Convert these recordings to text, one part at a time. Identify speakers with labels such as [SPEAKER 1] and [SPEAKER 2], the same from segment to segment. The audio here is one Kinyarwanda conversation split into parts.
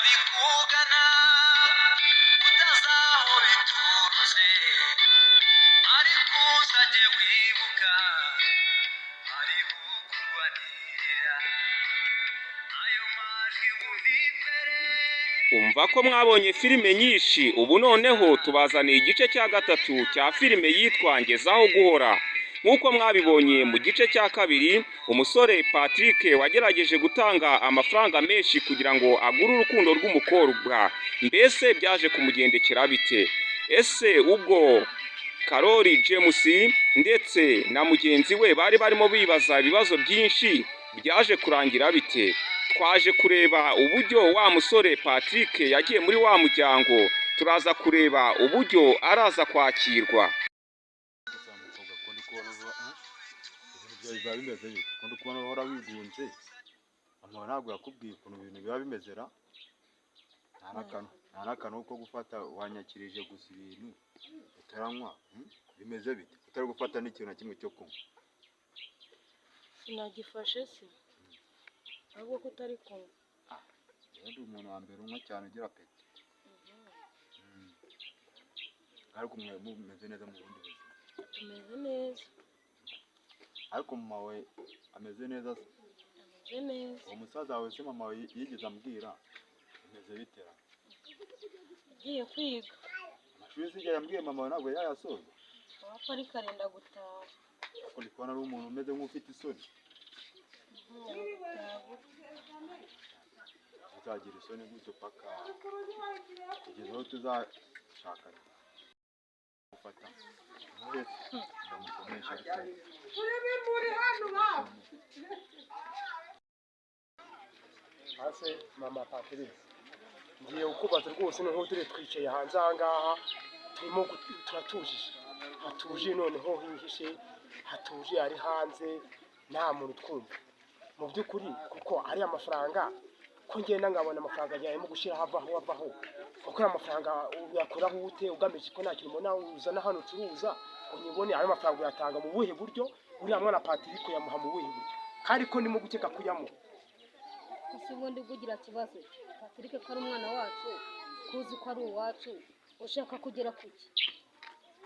[SPEAKER 1] bikugana utazaho biturutse ariko uzajye wibuka hariho kurwanirira ayo majwi wumva imbere.
[SPEAKER 2] umva ko mwabonye filime nyinshi, ubu noneho tubazaniye igice cya gatatu cya filime yitwa Ngezaho Guhora. nk'uko mwabibonye mu gice cya kabiri, umusore Patrick wagerageje gutanga amafaranga menshi kugira ngo agure urukundo rw'umukobwa, mbese byaje kumugendekera bite? Ese ubwo Karoli James ndetse na mugenzi we bari barimo bibaza ibibazo byinshi, byaje kurangira bite? Twaje kureba uburyo wa musore Patrick yagiye muri wa muryango, turaza kureba uburyo araza kwakirwa.
[SPEAKER 3] biba bimeze bite kundi kubona uhora wigunze amahoro ntabwo yakubwiye ukuntu ibintu biba bimezera nta n'akantu ko gufata wanyakirije gusa ibintu utaranywa bimeze bite utari gufata n'ikintu na kimwe cyo kunywa
[SPEAKER 4] sinagifashe se ahubwo ko utari kunywa
[SPEAKER 3] ndi umuntu wa mbere unywa cyane ugira apeti ariko mwe mumeze neza mu bundi buzima
[SPEAKER 4] tumeze neza
[SPEAKER 3] ariko mama we ameze neza uwo musaza wawe se mama we yigeze ambwira ameze bitera
[SPEAKER 4] agiye kwiga
[SPEAKER 3] amashuri sigera yambwiye mama we ntabwo yayasoza
[SPEAKER 4] wapfa ariko arenda gutaha
[SPEAKER 3] ariko ndi kubona ari umuntu umeze nk'ufite isoni uzagira isoni gutyo paka kugeza aho tuzashakana gufata ndamukomesha
[SPEAKER 5] hase mama Patrice ngiye ukubaza rwose noneho turi twicaye hanze aha ngaha turimo turatujije hatuje noneho hihishe hatuje ari hanze nta muntu twumva mu by'ukuri kuko ari amafaranga ko ngenda ngabona amafaranga yayemo gushyira havaho kuko amafaranga uyakuraho ute ugamije ko nta kintu ubona uzana hano ucuruza unyibone ayo mafaranga uyatanga mu buhe buryo uriya mwana Patrick yamuha mu buhe buryo kandi ko ndimo gukeka kuyamuha
[SPEAKER 6] ese ubundi ugira kibazo Patrick ko ari umwana wacu kuzi ko ari uwacu ushaka kugera kuki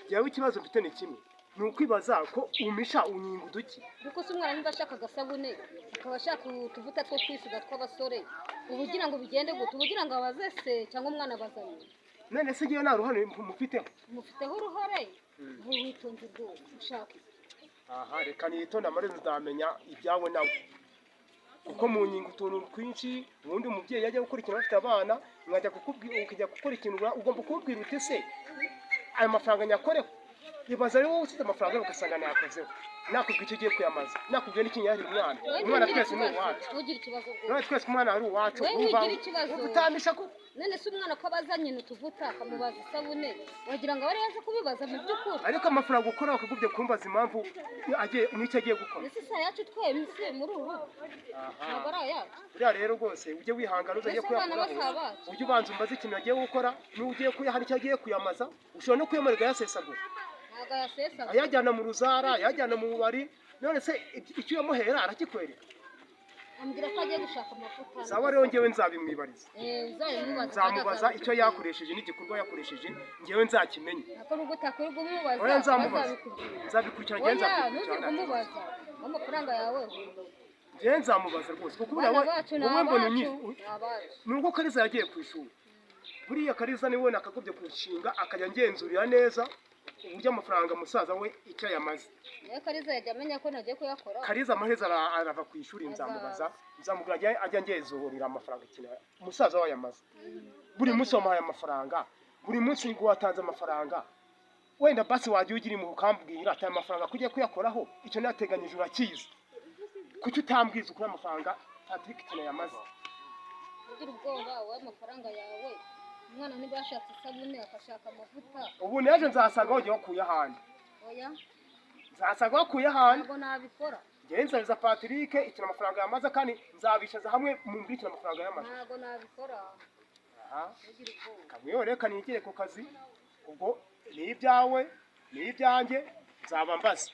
[SPEAKER 5] yewe ikibazo mfite ni kimwe ni ukwibaza ko umisha unyinga uduki
[SPEAKER 6] kuko se umwana niba ashaka agasabune akaba ashaka utuvuta two kwisiga tw'abasore ubugira ngo bigende gute ubugira ngo abaze se cyangwa umwana abazanye
[SPEAKER 5] none se ngiye nta ruhare
[SPEAKER 6] mufiteho uruhare witonze rwose ushaka
[SPEAKER 5] aha reka nitonde amarezo ndamenya ibyawe nawe kuko mu nyinga utuntu twinshi ubundi umubyeyi yajya gukora ikintu afite abana mwajya ukajya gukora ikintu ugomba kubwira uti se ayo mafaranga nyakoreho ibaza rero wowe ufite amafaranga ugasanga nayakozeho nakubwiye icyo ugiye kuyamaza nakubwiye n'ikinyahiri umwana twese ni uwacu
[SPEAKER 6] ugira ikibazo
[SPEAKER 5] rwose twese umwana ari uwacu utamisha ko
[SPEAKER 6] none se umwana ko abazanye n'utuvuta akamubaza isabune wagira ngo yaje kubibaza mu by'ukuri
[SPEAKER 5] ariko amafaranga ukora bakagubye kumbaza impamvu agiye n'icyo agiye gukora
[SPEAKER 6] ese sa yacu twemse muri ubu ntabwo ari ayacu
[SPEAKER 5] buriya rero rwose ujye wihangana uzagiye kuyakuraho ujye ubanza umbaze ikintu agiye gukora n'ugiye kuyahana icyo agiye kuyamaza ushobora no kuyamarika yasesagura ayajyana mu ruzara ayajyana mu bubari none se icyo yamuhera arakikwereka
[SPEAKER 6] ambwira ko agiye gushaka amavuta
[SPEAKER 5] sawa rero ngewe nzabimwibariza nzamubaza icyo yakoresheje n'igikorwa yakoresheje ngewe nzakimenye nzabikurikira
[SPEAKER 6] kumubaza amafaranga yawe
[SPEAKER 5] ngewe nzamubaza rwose kuko wowe mbona nubwo Kariza yagiye ku ishuri buriya Kariza niwe nakagobye kurushinga akajya ngenzurira neza uburyo amafaranga musaza we icyo yamaze
[SPEAKER 6] Kariza yajya amenya ko nagiye kuyakora
[SPEAKER 5] Kariza amaherezo arava ku ishuri nzamubwira ajya ngenzurira amafaranga ikintu musaza we yamaze buri munsi wamuhaye amafaranga buri munsi ngo watanze amafaranga wenda basi wagiye ugira impuhwe ukambwira ati amafaranga kujya kuyakoraho icyo nateganyije urakizi kuki utambwiza ukuri amafaranga Patrick ikintu yamaze
[SPEAKER 6] ugira ubwoba w'amafaranga yawe umwana niba yashatse isabune akashaka amavuta
[SPEAKER 5] ubu nejo nzasanga wagiye wakuye ahandi
[SPEAKER 6] oya
[SPEAKER 5] nzasanga wakuye ahandi
[SPEAKER 6] ntabwo nabikora
[SPEAKER 5] nzariza Patrick ikintu amafaranga yamaze kandi nzabishaza hamwe mu mbikira amafaranga yamaze
[SPEAKER 6] ntabwo nabikora
[SPEAKER 5] ugira ubwoba kamwe reka nigire ku kazi ubwo ni ibyawe ni ibyanjye nzaba mbaza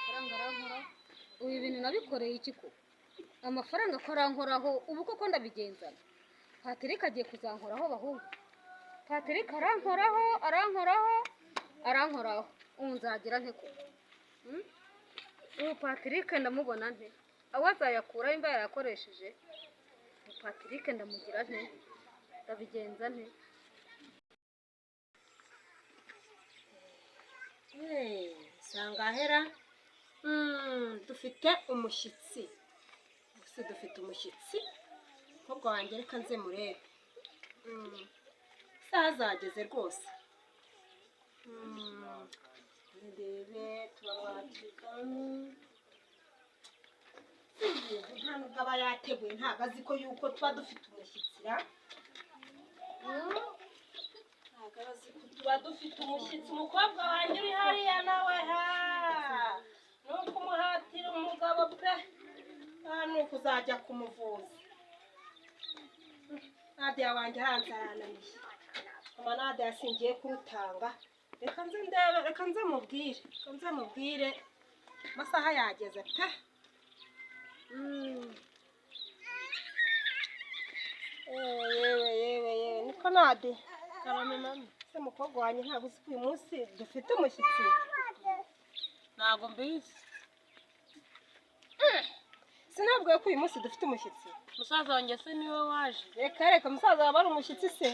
[SPEAKER 6] amafaranga arankoraho ubu ibintu nabikoreye iki ko amafaranga ko arankoraho ubu koko ndabigenzana Patrick agiye kuzankoraho bahungu Patrick arankoraho ubu nzagira nte ko ubu Patrick ndamubona nte aho azayakuraho imba yarakoresheje Patrick ndamugira nte ndabigenza nte
[SPEAKER 4] sangahera dufite umushyitsi umukobwa wanjye reka nze murebe isaha zageze rwose ndebe turamwakira nta nubwo aba yateguye ntabwo azi ko yuko tuba dufite umushyitsi umukobwa wanjye uri hariya nawe ni ukumuhatira umugabo pe ni ukuzajya kumuvuza Nadia wanjye hanze arananiye mama Nadia yasingiye kurutanga reka nze ndebe reka nze mubwire amasaha yageze pe yewe niko Nadia karame mama se mukobwa wanjye ntabwo uzi ko uyu munsi dufite umushyitsi
[SPEAKER 7] ntabwo mbizi
[SPEAKER 4] sinabwiye ko uyu munsi dufite umushyitsi
[SPEAKER 7] musaza wanjye se niwe waje
[SPEAKER 4] reka musaza waba ari umushyitsi se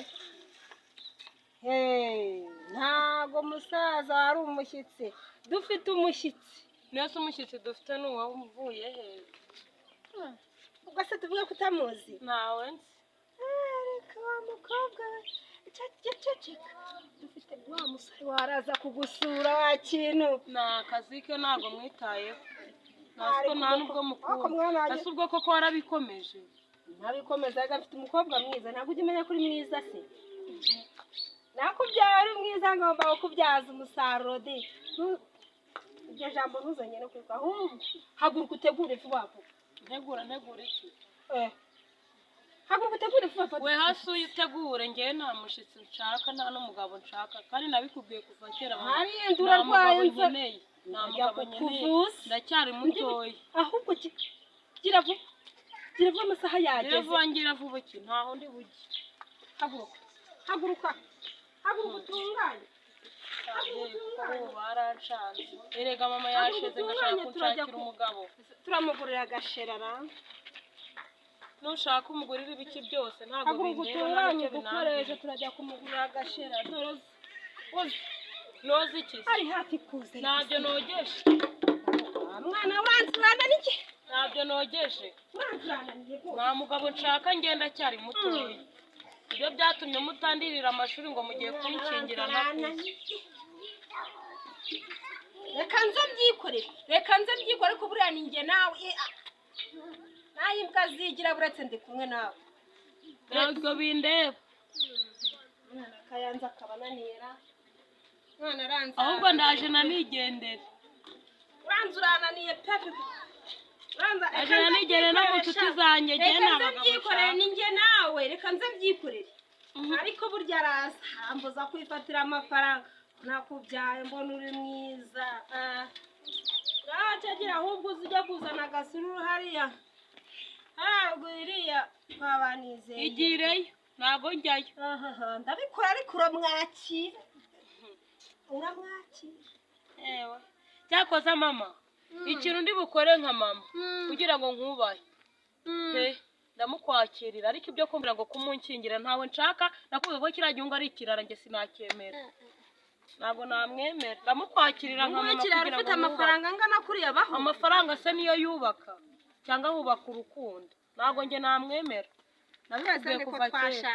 [SPEAKER 4] ntabwo musaza wari umushyitsi dufite umushyitsi
[SPEAKER 7] niyo se umushyitsi dufite ni uwavuye he
[SPEAKER 4] ubwo se tuvuge ko utamuzi
[SPEAKER 7] ntawe nzi
[SPEAKER 4] reka wa mukobwa we ceceka dufite wa musore waraza kugusura wa kintu
[SPEAKER 7] ni akazi ke ntabwo mwitayeho nta nubwo mukunda ese ubwo koko warabikomeje
[SPEAKER 4] ntabikomeza agafite umukobwa mwiza ntabwo ujya umenya ko uri mwiza se nakubyaye uri mwiza ngomba kukubyaza umusaruro de iryo jambo ntuzongere kwiruka ahubwo haguruka utegure vuba vuba
[SPEAKER 7] ntegura iki
[SPEAKER 4] haguruka utegure vuba vuba
[SPEAKER 7] we hasi uyitegure ngewe nta mushyitsi nshaka nta n'umugabo nshaka kandi nabikubwiye kuva kera
[SPEAKER 4] nta mugabo
[SPEAKER 7] nkeneye ndacyari mutoya
[SPEAKER 4] ahubwo gira vuba amasaha yageze
[SPEAKER 7] ngira vuba iki ntaho ndi bujye
[SPEAKER 4] haguruka utunganye
[SPEAKER 7] baranshanze erega mama yashize ngashaka kunshakira umugabo
[SPEAKER 4] turamugurira agasherara
[SPEAKER 7] nushaka umugurira ibiki byose ntabwo
[SPEAKER 4] utunganye dukoreshe turajya kumugurira agasherara
[SPEAKER 7] noze iki
[SPEAKER 4] ari hafi kuza
[SPEAKER 7] ntabyo nogeshe
[SPEAKER 4] mwana uranzurana n'iki
[SPEAKER 7] ntabyo nogeshe
[SPEAKER 4] uranzurananiye
[SPEAKER 7] nta mugabo nshaka ngenda cyari mutoya ibyo byatumye mutandirira amashuri ngo mugiye kunshingira nakuze
[SPEAKER 4] reka nze mbyikorere ko buriya ni njye nawe nayo imbwa zigira buretse ndi kumwe nawe
[SPEAKER 7] ntabwo bindeba
[SPEAKER 4] mwana akayanza akabananira mwana aranza
[SPEAKER 7] ahubwo ndaje nanigendere
[SPEAKER 4] uranzurananiye pepe
[SPEAKER 7] aje nanigere no mu nshuti zanjye ngiye ntabwo
[SPEAKER 4] mbyikorere ni njye nawe reka nze mbyikorere ariko burya araza ambuza kwifatira amafaranga nakubyaye mbona uri mwiza ntacyagira ahubwo uzijya kuzana agasururu hariya ntabwo iriya twabanizeye
[SPEAKER 7] igireyo ntabwo njyayo
[SPEAKER 4] ndabikora ariko uramwakira
[SPEAKER 7] ewe cyakoze mama ikintu ndi bukore nka mama kugira ngo nkubahe ndamukwakirira ariko ibyo kumbwira ngo kumunkingira ntawe nshaka nakuvuga ko kiriya gihugu ari ikirara njye sinacyemera ntabwo namwemera ndamukwakirira nka mama kugira ngo
[SPEAKER 4] ufite amafaranga angana kuriya baho
[SPEAKER 7] amafaranga se niyo yubaka cyangwa hubaka urukundo ntabwo njye namwemera
[SPEAKER 4] nabibabwiye kuva kera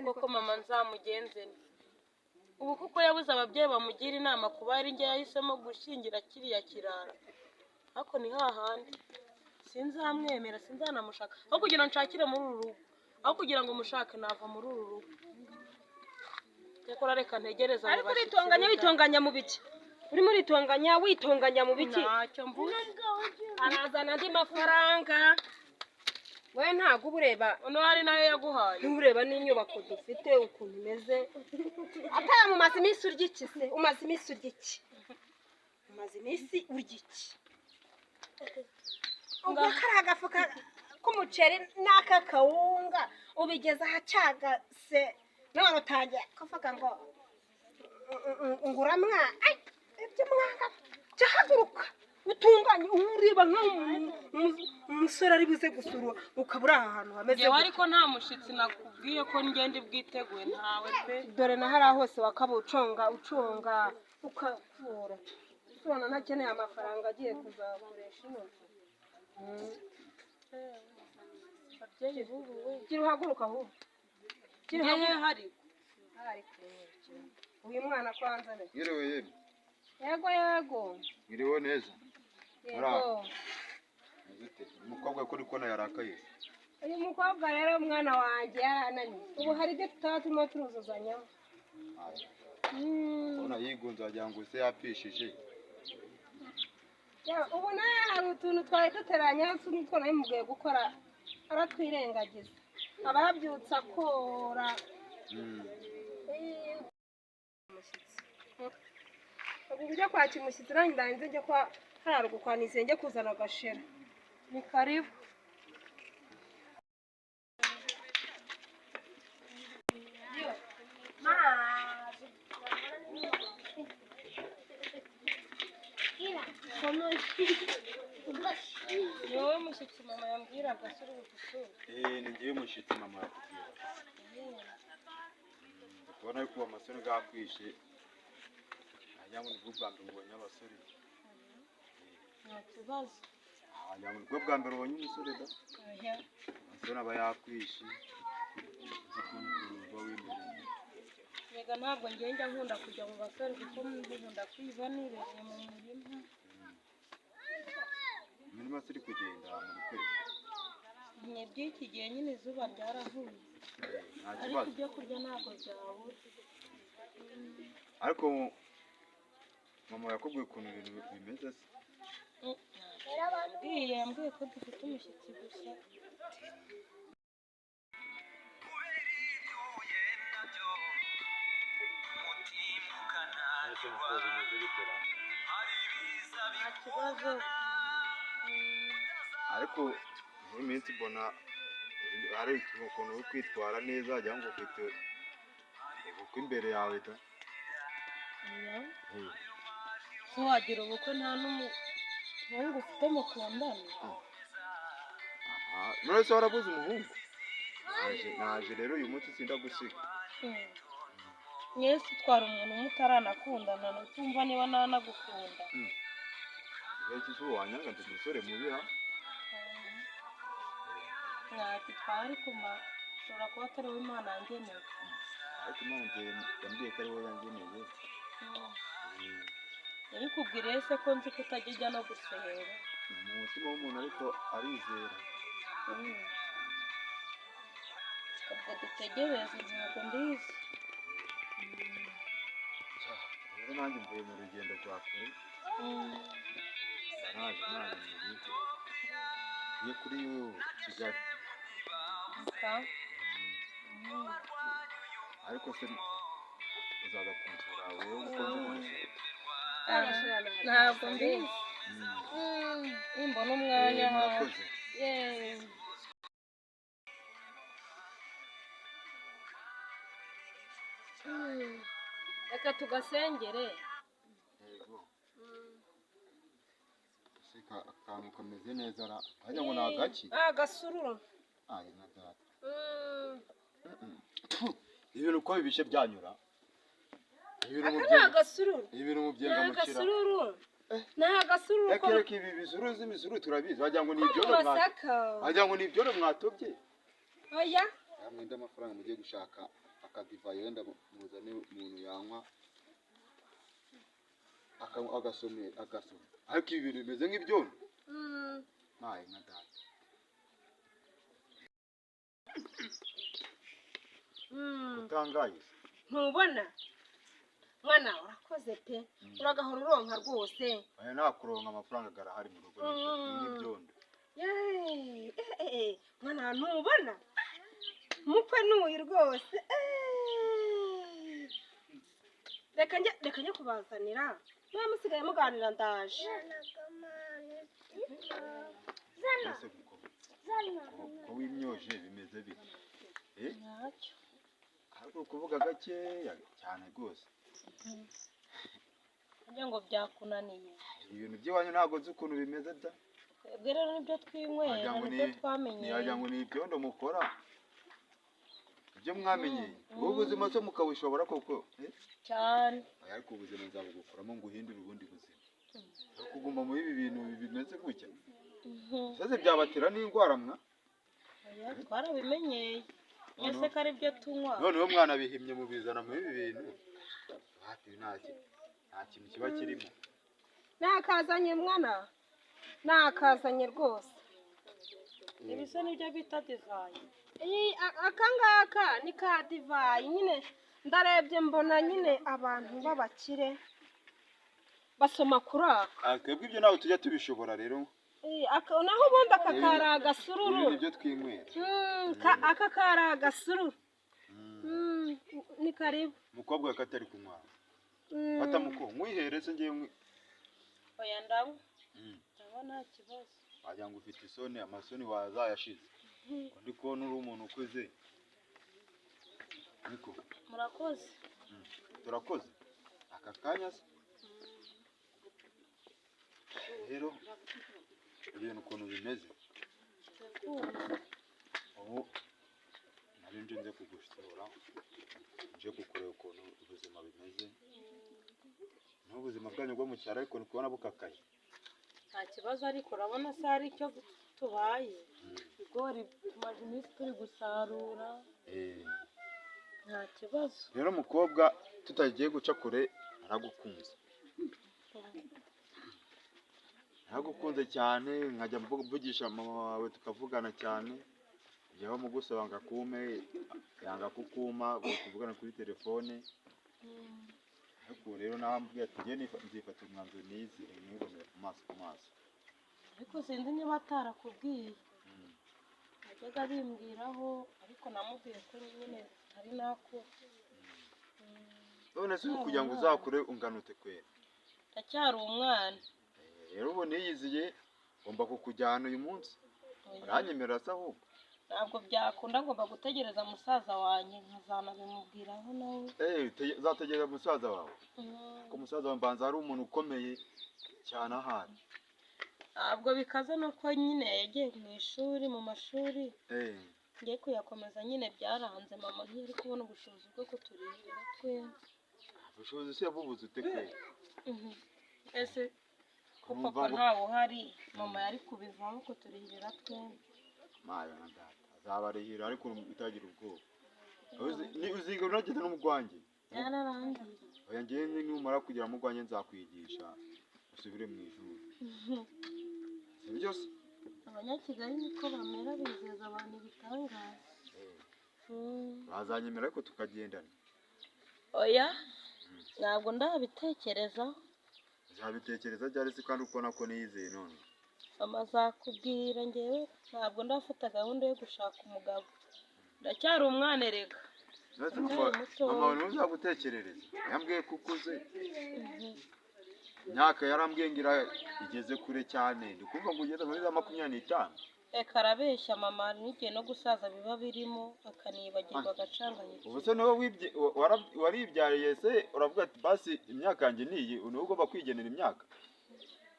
[SPEAKER 7] kuko mama nzamugenzene ubu kuko yabuze ababyeyi bamugira inama kuba ari njye yahisemo gushingira kiriya kirara ariko ni hahandi sinzamwemera sinzanamushaka aho kugira ngo nshakire muri uru rugo aho kugira ngo mushake nava muri uru rugo cyakora reka ntegereza
[SPEAKER 4] ariko witonganya mu biki urimo witonganya mu biki
[SPEAKER 7] ntacyo mvuze
[SPEAKER 4] arazana andi mafaranga we ntabwo uba ureba
[SPEAKER 7] uno hari nayo yaguhaye
[SPEAKER 4] ntureba n'inyubako dufite ukuntu imeze ataya mumaze iminsi urya iki se umaze iminsi urya iki umaze iminsi urya iki ubwo kari agafuka k'umuceri n'aka kawunga ubigeze ahacagase none utangiye kuvuga ngo nguramwa ibyo mwanga jya haguruka utunganye ureba nk'umusore ari buze gusura ukaba uri aha hantu hameze
[SPEAKER 7] yewe ariko nta mushitsi nakubwiye ko ngende bwiteguye ntawe pe
[SPEAKER 4] dore na hariya hose wakaba ucunga ukavura ubona ntakeneye amafaranga agiye kuzakoresha ino
[SPEAKER 7] ababyeyi bubu we
[SPEAKER 4] gira uhaguruka ahubwo
[SPEAKER 7] ngewe hari
[SPEAKER 4] uyu mwana kwanza ne
[SPEAKER 3] Mwiriwe yemwe.
[SPEAKER 4] yego
[SPEAKER 3] Mwiriwe neza.
[SPEAKER 4] yego
[SPEAKER 3] Nzite. Umukobwa kuri kona yarakaye.
[SPEAKER 4] uyu mukobwa rero umwana wanjye yarananiye ubu hari ibyo tutatuma turuzuzanya
[SPEAKER 3] Ona yigunze wagira ngo se yapishije.
[SPEAKER 4] ubu nawe hari utuntu twari duteranya n'utwo nawe mubwiye gukora aratwirengagiza aba yabyutse akora ubu ujya kwakira umushyitsi nanjye ndangiza njya kwa hariya rugukwanise njye kuzana agashera ni karibu
[SPEAKER 7] ni wowe mushyitsi mama yambwiraga se uri butusure
[SPEAKER 3] Ni ngiye mushitsi mama yakubwira. Kubona yuko amasore gakwishe. Ajya mu bwa mbere ubonye abasore.
[SPEAKER 7] nta kibazo
[SPEAKER 3] Ajya mu bwa mbere ubonye umusore da.
[SPEAKER 7] oya
[SPEAKER 3] Amasore aba yakwishe. Uba wimereye.
[SPEAKER 7] yega ntabwo ngenda nkunda kujya mu basore kuko nkunda kwiba nibereye mu murima
[SPEAKER 3] Imirima turi kugenda mu kwezi.
[SPEAKER 7] ni by'iki gihe nyine izuba ryaravuye
[SPEAKER 3] Nta
[SPEAKER 7] ariko
[SPEAKER 3] kibazo.
[SPEAKER 7] ibyo kurya ntabwo byabura
[SPEAKER 3] Ariko mama yakubwiye ukuntu ibintu bimeze se.
[SPEAKER 7] yambwiye ko dufite umushyitsi gusa nta kibazo
[SPEAKER 3] Ariko muri minsi mbona hari ukuntu uri kwitwara neza wagira ngo ufite ubukwe imbere yawe da.
[SPEAKER 7] so wagira ubukwe nta n'umuhungu ufite mukundana
[SPEAKER 3] None se warabuze umuhungu? Naje rero uyu munsi sinda gusiga.
[SPEAKER 7] mwese utwara umuntu mutaranakundana ntumva niba nanagukunda
[SPEAKER 3] Iki se wanyanga ndi umusore mubi ha?
[SPEAKER 7] mwagitwara ariko ushobora kuba atari wowe Imana yangeneye
[SPEAKER 3] Ariko Imana yambwiye ko ari wowe yangeneye.
[SPEAKER 7] yabikubwiriye se ko nzi ko utajya ujya no gusenga
[SPEAKER 3] Mu mutima w'umuntu ariko arizera.
[SPEAKER 7] ubwo dutegereze ntabwo mbizi
[SPEAKER 3] Rero nanjye mvuye mu rugendo rwa kure. Naje nananiwe. Ngiye kuri Kigali. Ariko se uzaza kunsura wewe ukunze kumusura.
[SPEAKER 7] ntabwo mbizi nimbona umwanya
[SPEAKER 3] Murakoze.
[SPEAKER 4] reka tugasengere
[SPEAKER 3] Yego. Sika akantu kameze neza ra. Hajya ngo nagaki.
[SPEAKER 4] agasururu
[SPEAKER 3] Ayi na data. Ibintu uko bibishe byanyura.
[SPEAKER 4] aka ni agasururu
[SPEAKER 3] Ibintu mu
[SPEAKER 4] ni
[SPEAKER 3] byenga mukira.
[SPEAKER 4] agasururu ni agasururu ko
[SPEAKER 3] Yakereka ibi bizuru z'imizuru turabizi. Hajya ngo ni
[SPEAKER 4] mu
[SPEAKER 3] ibyo
[SPEAKER 4] masaka
[SPEAKER 3] hajya ngo ni ibyo mwatobye.
[SPEAKER 4] oya
[SPEAKER 3] Mwenda amafaranga mugiye gushaka akadiva yenda muzane umuntu yanywa agasome. Ariko ibi bintu bimeze nk'ibyondo. Naye nka data. Utangaye.
[SPEAKER 4] ntubona mwana urakoze pe uragahora uronka rwose
[SPEAKER 3] Aya nakuronka amafaranga garahari mu rugo n'ibyondo.
[SPEAKER 4] yeee mwana ntubona umukwe n'uyu rwose reka njye kubazanira niba musigaye muganira ndaje
[SPEAKER 3] ese ko wimyoje bimeze bite
[SPEAKER 7] ntacyo
[SPEAKER 3] ariko kuvuga gakeya cyane rwose
[SPEAKER 7] kugira ngo byakunaniye
[SPEAKER 3] ibintu by'iwanyu ntabwo nzi ukuntu bimeze da
[SPEAKER 7] twebwe rero nibyo twinywera nibyo twamenyeye
[SPEAKER 3] wagira ngo ni ibyondo mukora ibyo mwamenyeye ubu buzima se mukabushobora koko
[SPEAKER 7] cyane
[SPEAKER 3] ariko ubuzima nzabugukuramo ngo uhindure ubundi buzima kuguma muri ibi bintu bimeze gutya sase byabatera n'indwara mwa
[SPEAKER 7] twarabimenyeye mwese ko ari byo tunywa
[SPEAKER 3] noneho mwana bihimye mubizana muri ibi bintu hafi nta kintu kiba kirimo
[SPEAKER 4] nakazanye mwana nakazanye rwose
[SPEAKER 7] ibisa nibyo bita divayi
[SPEAKER 4] aka ngaka ni ka divayi nyine ndarebye mbona nyine abantu b'abakire basoma kuri aka
[SPEAKER 3] twebwe ibyo ntabwo tujya tubishobora rero
[SPEAKER 4] naho ubundi aka kari agasururu
[SPEAKER 3] ibi nibyo twinywera
[SPEAKER 4] aka kari agasururu ni karibu
[SPEAKER 3] umukobwa we katari kunywa fata muko mwihereze ngewe
[SPEAKER 7] oya ndanywa nta kibazo
[SPEAKER 3] wagira ngo ufite isoni amasoni wazayashize ndi kubona uri umuntu ukuze ariko
[SPEAKER 7] murakoze
[SPEAKER 3] turakoze aka kanya se rero ibintu ukuntu bimeze ubu nari nje kugusura nje kukureba ukuntu ubuzima bimeze n'ubuzima bwanyu bwo mu cyaro ariko ni kubona bukakaye
[SPEAKER 7] nta kibazo ariko urabona se hari icyo tubaye ibigori tumaze iminsi turi gusarura nta kibazo
[SPEAKER 3] rero umukobwa tutagiye guca kure aragukunze naragukunze cyane nkajya mvugisha mama wawe tukavugana cyane igihe mugusaba ngo akume yanga kukuma tuvugana kuri telefone ariko rero nambwiye ati njye nzifata umwanzuro nizire mwibonere ku maso ku maso
[SPEAKER 7] ariko sinzi niba atarakubwiye najyaga bimbwiraho ariko namubwiye ko nyine ari nako
[SPEAKER 3] none se kugira ngo uzakure unganute kwera
[SPEAKER 7] ndacyari umwana
[SPEAKER 3] rero ubu niyiziye ngomba kukujyana uyu munsi uranyemerera se ahubwo
[SPEAKER 7] ntabwo byakunda ngomba gutegereza musaza wanjye nkazanabimubwiraho nawe
[SPEAKER 3] uzategereza musaza wawe kuko musaza wawe mbanza ari umuntu ukomeye cyane ahari
[SPEAKER 7] ntabwo bikaze nuko nyine yagiye mu ishuri mu mashuri ngiye kuyakomeza nyine byaranze mama ntiyari kubona ubushobozi bwo kuturihira twembi
[SPEAKER 3] ubushobozi se yabubuze ute kwera
[SPEAKER 7] ese ko papa ntawe uhari mama yari kubivamo kuturihira twembi
[SPEAKER 3] mayo na data azabarihira ariko utagira ubwoba uziga unageze no mu rwanjye
[SPEAKER 7] byararangiye
[SPEAKER 3] oya ngewe numara kugera mu rwanjye nzakwigisha usubire mu ishuri si byose
[SPEAKER 7] abanyakigali niko bamera bizeza abantu ibitangaza
[SPEAKER 3] bazanyemera ariko tukagendana
[SPEAKER 7] oya ntabwo ndabitekereza
[SPEAKER 3] nzabitekereza byari se kandi ukubona ko niyizeye none
[SPEAKER 7] mama azakubwira ngewe ntabwo ndafata gahunda yo gushaka umugabo ndacyari umwana erega
[SPEAKER 3] mama wawe ntuzagutekerereze yambwiye ko ukuze imyaka yarambwiye ngo igeze kure cyane ndi kumva ngo ugeze muri za 25
[SPEAKER 7] reka arabeshya mama hari n'igihe no gusaza biba birimo akanibagirwa agacanganyika
[SPEAKER 3] ubu se niwe waribyariye se uravuga ati basi imyaka yanjye niyi niwe ugomba kwigenera imyaka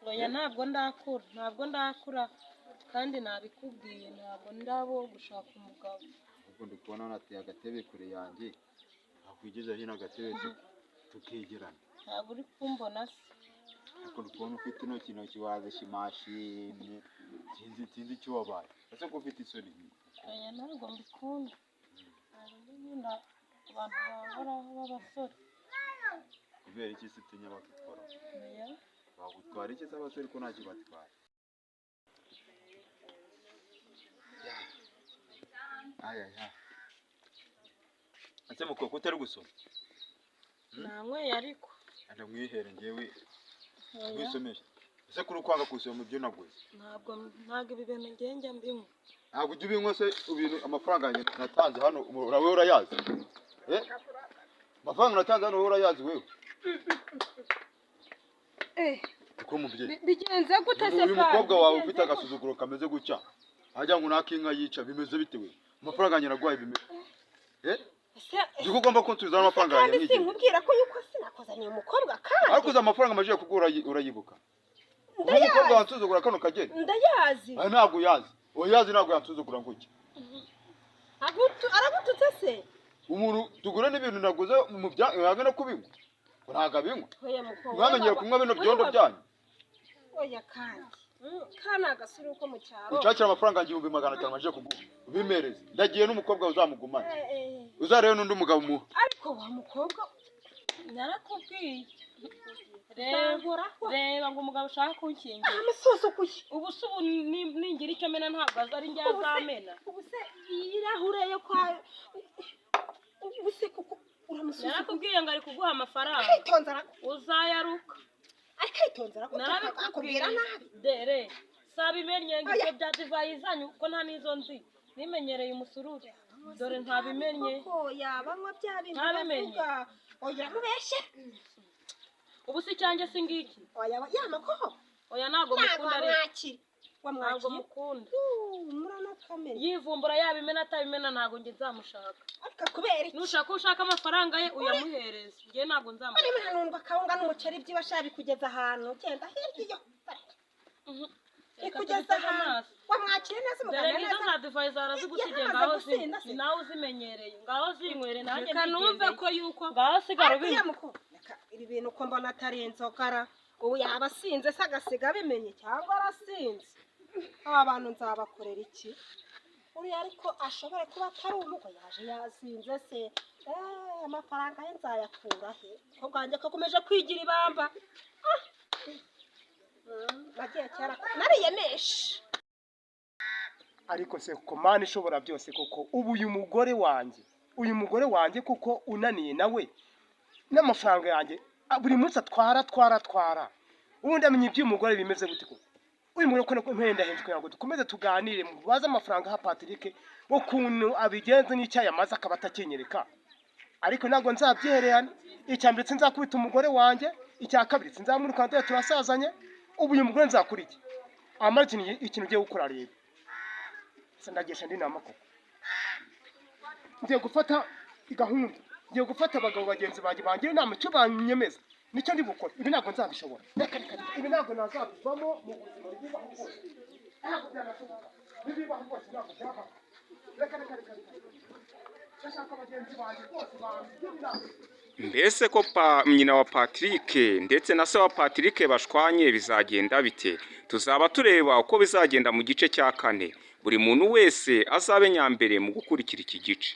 [SPEAKER 7] oya ntabwo ndakura kandi nabikubwiye ntabwo ndabo gushaka umugabo
[SPEAKER 3] ubwo ndi kubona nateye agatebe kure yanjye akwigeze hino agatebe tukegerana
[SPEAKER 7] ntabwo uri kumbona se
[SPEAKER 3] ariko ndi kubona ufite intoki wazishimashimye sinzi icyo wabaye ese ko ufite isoni
[SPEAKER 7] oya ntabwo mbikunda ntabwo nkunda abantu bahoraho b'abasore
[SPEAKER 3] kubera iki se utinya bagutwara
[SPEAKER 7] oya
[SPEAKER 3] bagutwara iki se abasore ko ntacyo batwara aya ese mukoko utari gusoma
[SPEAKER 7] nanyweye ariko
[SPEAKER 3] anda mwihere ngewe mwisomesha ese kuri kwanga kusoma ibyo naguze
[SPEAKER 7] ntabwo ibi bintu ngenge mbinywa.
[SPEAKER 3] ntabwo ujya ubinywa se ibintu amafaranga yanjye natanze hano wowe urayazi amafaranga natanze hano wowe urayazi wewe uko mubyeyi
[SPEAKER 4] bigenze gute se
[SPEAKER 3] uyu mukobwa wawe ufite agasuzuguro kameze gutya hajya ngo nakinka yica bimeze bite we amafaranga yanjye nagwaye bimeze Yuko ugomba kunsubiza amafaranga yanjye
[SPEAKER 4] kandi sinkubwira ko yuko sinakozaniye umukobwa kandi
[SPEAKER 3] ariko uza amafaranga amajije kugura urayibuka umukobwa wansuzugura kano kageni
[SPEAKER 4] ndayazi
[SPEAKER 3] ntabwo uyazi uyazi ntabwo yansuzugura nguki
[SPEAKER 4] aragututse se
[SPEAKER 3] umuntu tugure n'ibintu naguze mu byange no kubinywa ntabwo abinywa mwamenyeye kunywa bino byondo byanyu
[SPEAKER 4] oya kandi kana agasuri uko mu cyaro
[SPEAKER 3] ucakira amafaranga 1500 amajije kugura ubimereze ndagiye n'umukobwa uzamugumana uzarebe n'undi mugabo mu
[SPEAKER 4] ariko wa mukobwa
[SPEAKER 7] narakubwiye reba ngo umugabo ushaka kunkingira
[SPEAKER 4] amusoso kuki
[SPEAKER 7] ubu se ubu ningira icyo mena ntabwo azari njya azamena
[SPEAKER 4] ubu se irahure yo kwa ubu se kuko uramusoso
[SPEAKER 7] narakubwiye ngo ari kuguha amafaranga uzayaruka
[SPEAKER 4] akitonzera ko akubwira nabi
[SPEAKER 7] dere saba imenye ngo ibyo bya divayi zanyu ko nta nizo nzi nimenyereye umusururu dore ntabimenye
[SPEAKER 4] ko yabanywa bya bintu
[SPEAKER 7] ntabimenye
[SPEAKER 4] oya mubeshe
[SPEAKER 7] ubu se cyanjye singiki
[SPEAKER 4] oya yamakoho
[SPEAKER 7] oya nago mukunda rero
[SPEAKER 4] ntabwo
[SPEAKER 7] mukunda
[SPEAKER 4] murana kamera
[SPEAKER 7] yivumbura yabimena atabimena ntago nge nzamushaka
[SPEAKER 4] ariko kubera iki
[SPEAKER 7] nushaka ushaka amafaranga ye uyamuhereza nge ntago nzamushaka
[SPEAKER 4] ari nunga kawunga n'umuceri by'ibashabi kugeza ahantu genda hirya iyo ikugeza ahantu wamwakire neza umugana neza
[SPEAKER 7] dore nza divayi zarazigusigiye ngaho ni nawe uzimenyereye ngaho zinywere nanjye
[SPEAKER 4] kanumve ko yuko
[SPEAKER 7] ngaho sigara ubimwe
[SPEAKER 4] ibi bintu ko mbona atari inzokara ubu yaba asinze se agasiga abimenye cyangwa arasinze aba bantu nzabakorera iki uriya ariko ashobora kuba atari umugo yaje yasinze se amafaranga ye nzayakura he ko bwanjye kakomeje kwigira ibamba nagiye kera nariye menshi
[SPEAKER 5] ariko se kuko Mana ishobora byose koko ubu uyu mugore wanjye kuko unaniye nawe n'amafaranga yanjye buri munsi atwara ubundi amenye iby'umugore bimeze gute koko uyu mugore ko mpenda henshi kugira ngo dukomeze tuganire mu baza amafaranga ha Patrick wo kuntu abigenze n'icyayi amaze akaba atakenyereka ariko ntabwo nzabyihererana icyambere nzakubita umugore wanjye icya kabiri nzamurukana dore turasazanye ubu uyu mugore nzakora iki amara ikintu ugiye gukora rero ndagesha ndi nama koko ngiye gufata gahunda ngiye gufata abagabo bagenzi banjye inama cyo banyemeza nicyo ndi gukora ibi ntabwo nzabishobora ibi ntabwo nazabivamo mu buzima bw'aho bwose ntabwo byanashoboka bibaho bwose ntabwo byabaho reka ndashaka bagenzi banjye bose bambwira
[SPEAKER 2] mbese ko nyina wa Patrick ndetse na se wa Patrick bashwanye bizagenda bite tuzaba tureba uko bizagenda mu gice cya 4 buri muntu wese azabe nyambere mu gukurikira iki gice